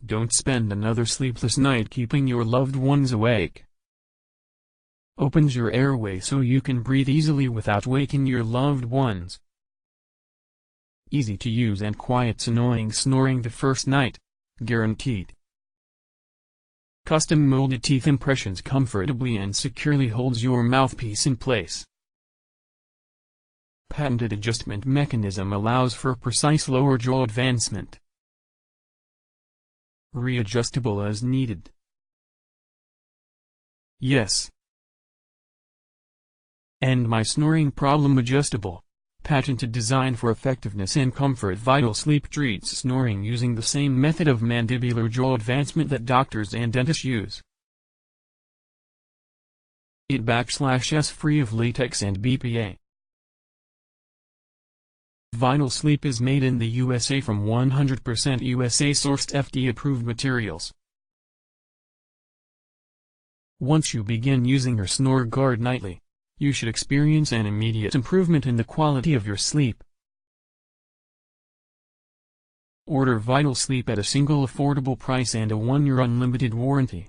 Don't spend another sleepless night keeping your loved ones awake. Opens your airway so you can breathe easily without waking your loved ones. Easy to use and quiets annoying snoring the first night, guaranteed. Custom molded teeth impressions comfortably and securely holds your mouthpiece in place. Patented adjustment mechanism allows for precise lower jaw advancement. Readjustable as needed. Yes. And My Snoring Problem Adjustable. Patented design for effectiveness and comfort. Vitalsleep treats snoring using the same method of mandibular jaw advancement that doctors and dentists use. It/s free of latex and BPA. Vitalsleep is made in the USA from 100% USA-sourced FDA-approved materials. Once you begin using your Snore Guard nightly, you should experience an immediate improvement in the quality of your sleep. Order Vitalsleep at a single affordable price and a 1-year unlimited warranty.